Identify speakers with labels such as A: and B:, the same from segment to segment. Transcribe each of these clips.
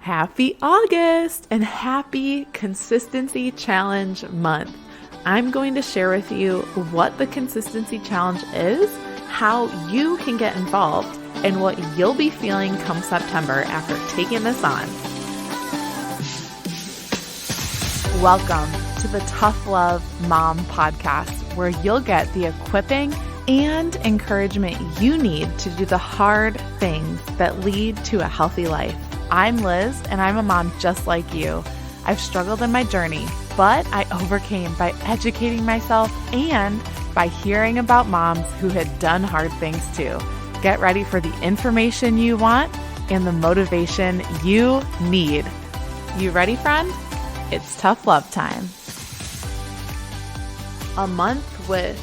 A: Happy August and happy Consistency Challenge month. I'm going to share with you what the Consistency Challenge is, how you can get involved, and what you'll be feeling come September after taking this on. Welcome to the Tough Love Mom podcast, where you'll get the equipping and encouragement you need to do the hard things that lead to a healthy life. I'm Liz, and I'm a mom just like you. I've struggled in my journey, but I overcame by educating myself and by hearing about moms who had done hard things too. Get ready for the information you want and the motivation you need. You ready, friend? It's tough love time. A month with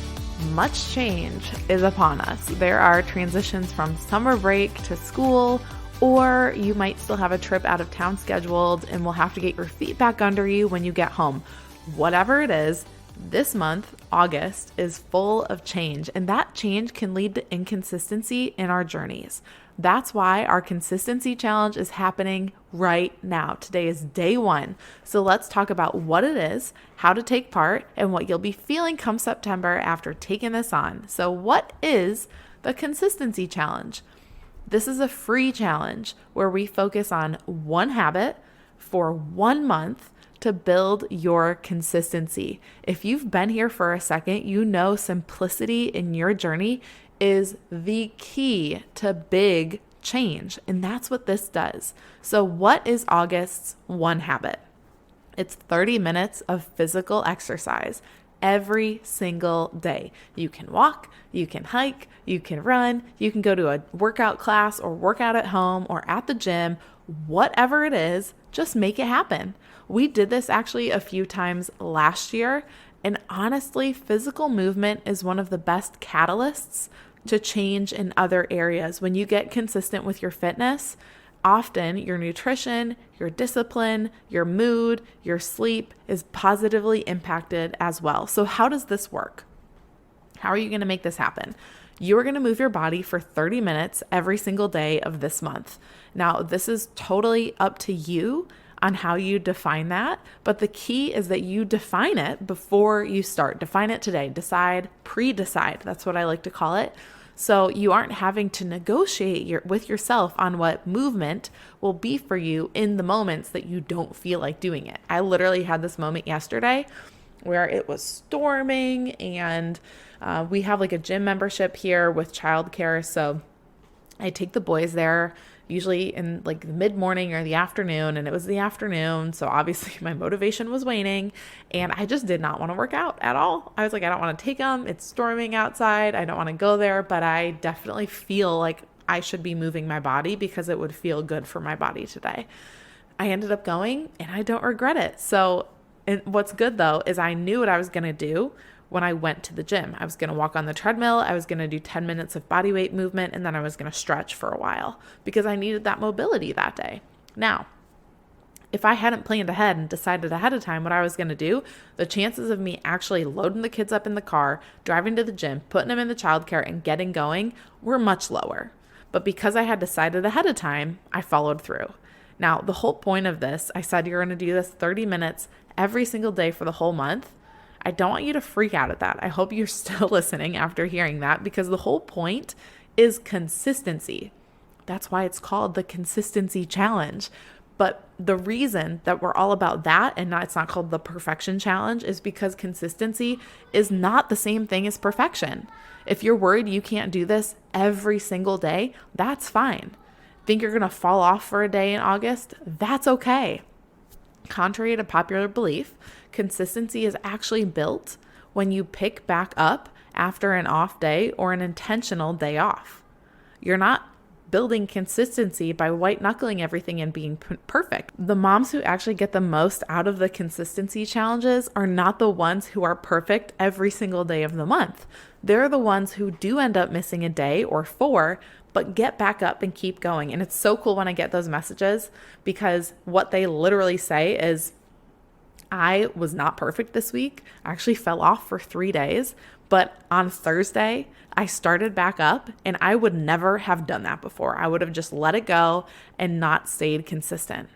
A: much change is upon us. There are transitions from summer break to school, or you might still have a trip out of town scheduled and will have to get your feet back under you when you get home. Whatever it is, this month, August, is full of change, and that change can lead to inconsistency in our journeys. That's why our Consistency Challenge is happening right now. Today is day one. So let's talk about what it is, how to take part, and what you'll be feeling come September after taking this on. So what is the Consistency Challenge? This is a free challenge where we focus on one habit for 1 month to build your consistency. If you've been here for a second, you know simplicity in your journey is the key to big change, and that's what this does. So what is August's one habit? It's 30 minutes of physical exercise every single day. You can walk, you can hike, you can run, you can go to a workout class or work out at home or at the gym, whatever it is, just make it happen. We did this actually a few times last year, and honestly, physical movement is one of the best catalysts to change in other areas. When you get consistent with your fitness, often your nutrition, your discipline, your mood, your sleep is positively impacted as well. So how does this work? How are you going to make this happen? You are going to move your body for 30 minutes every single day of this month. Now, this is totally up to you on how you define that, but the key is that you define it before you start. Define it today. Decide, pre-decide. That's what I like to call it. So you aren't having to negotiate with yourself on what movement will be for you in the moments that you don't feel like doing it. I literally had this moment yesterday where it was storming, and we have like a gym membership here with childcare. So I take the boys there usually in like the mid-morning or the afternoon, and it was the afternoon. So obviously my motivation was waning, and I just did not want to work out at all. I was like, I don't want to take them. It's storming outside. I don't want to go there, but I definitely feel like I should be moving my body because it would feel good for my body today. I ended up going, and I don't regret it. So, and what's good though, is I knew what I was going to do when I went to the gym. I was going to walk on the treadmill. I was going to do 10 minutes of body weight movement, and then I was going to stretch for a while because I needed that mobility that day. Now, if I hadn't planned ahead and decided ahead of time what I was going to do, the chances of me actually loading the kids up in the car, driving to the gym, putting them in the childcare, and getting going were much lower. But because I had decided ahead of time, I followed through. Now, the whole point of this, I said you're going to do this 30 minutes every single day for the whole month. I don't want you to freak out at that. I hope you're still listening after hearing that, because the whole point is consistency. That's why it's called the Consistency Challenge. But the reason that we're all about that and it's not called the Perfection Challenge is because consistency is not the same thing as perfection. If you're worried you can't do this every single day, that's fine. Think you're going to fall off for a day in August? That's okay. Contrary to popular belief, consistency is actually built when you pick back up after an off day or an intentional day off. You're not building consistency by white knuckling everything and being perfect. The moms who actually get the most out of the consistency challenges are not the ones who are perfect every single day of the month. They're the ones who do end up missing a day or 4, but get back up and keep going. And it's so cool when I get those messages, because what they literally say is, I was not perfect this week. I actually fell off for 3 days, but on Thursday, I started back up, and I would never have done that before. I would have just let it go and not stayed consistent.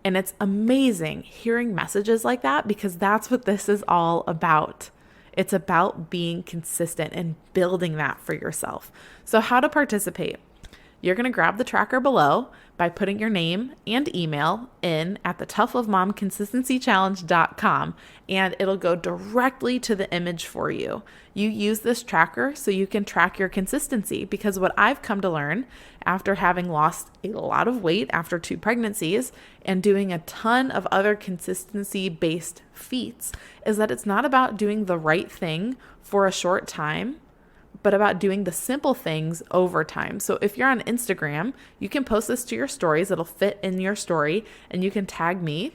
A: And it's amazing hearing messages like that because that's what this is all about. It's about being consistent and building that for yourself. So how to participate? You're going to grab the tracker below by putting your name and email in at the toughlovemomconsistencychallenge.com, and it'll go directly to the image for you. You use this tracker so you can track your consistency, because what I've come to learn after having lost a lot of weight after 2 pregnancies and doing a ton of other consistency-based feats is that it's not about doing the right thing for a short time, but about doing the simple things over time. So if you're on Instagram, you can post this to your stories. It'll fit in your story and you can tag me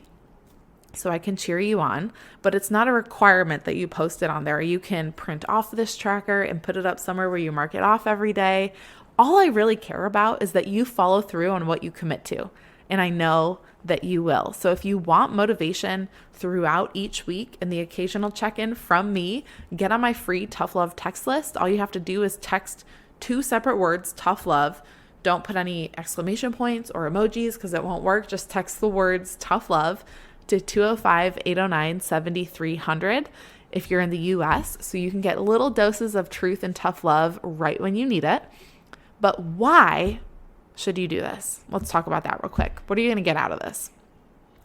A: so I can cheer you on, but it's not a requirement that you post it on there. You can print off this tracker and put it up somewhere where you mark it off every day. All I really care about is that you follow through on what you commit to. And I know that you will. So if you want motivation throughout each week and the occasional check-in from me, get on my free Tough Love text list. All you have to do is text 2 separate words, Tough Love. Don't put any exclamation points or emojis because it won't work. Just text the words Tough Love to 205-809-7300 if you're in the US, so you can get little doses of truth and tough love right when you need it. But why should you do this? Let's talk about that real quick. What are you going to get out of this?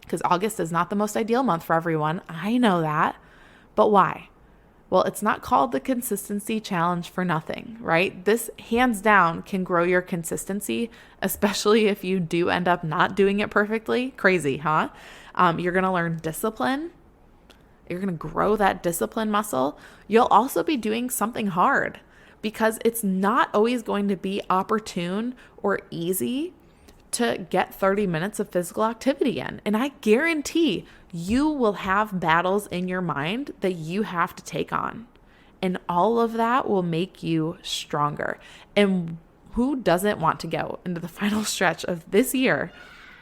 A: Because August is not the most ideal month for everyone. I know that. But why? Well, it's not called the consistency challenge for nothing, right? This hands down can grow your consistency, especially if you do end up not doing it perfectly. Crazy, huh? You're going to learn discipline. You're going to grow that discipline muscle. You'll also be doing something hard because it's not always going to be opportune or easy to get 30 minutes of physical activity in. And I guarantee you will have battles in your mind that you have to take on. And all of that will make you stronger. And who doesn't want to go into the final stretch of this year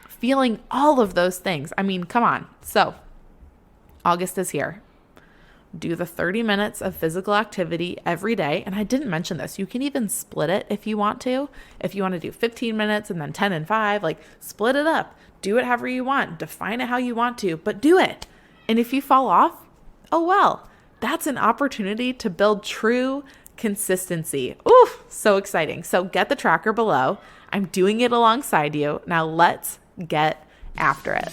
A: feeling all of those things? I mean, come on. So August is here. Do the 30 minutes of physical activity every day. And I didn't mention this. You can even split it if you want to. If you want to do 15 minutes and then 10 and 5, like split it up. Do it however you want. Define it how you want to, but do it. And if you fall off, oh well. That's an opportunity to build true consistency. Ooh, so exciting. So get the tracker below. I'm doing it alongside you. Now let's get after it.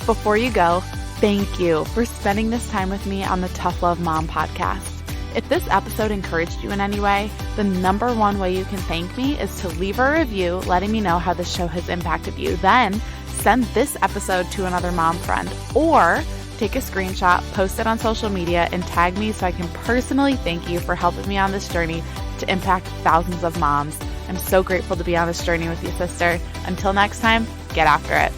A: Before you go, thank you for spending this time with me on the Tough Love Mom podcast. If this episode encouraged you in any way, the number one way you can thank me is to leave a review letting me know how this show has impacted you. Then send this episode to another mom friend or take a screenshot, post it on social media, and tag me so I can personally thank you for helping me on this journey to impact thousands of moms. I'm so grateful to be on this journey with you, sister. Until next time, get after it.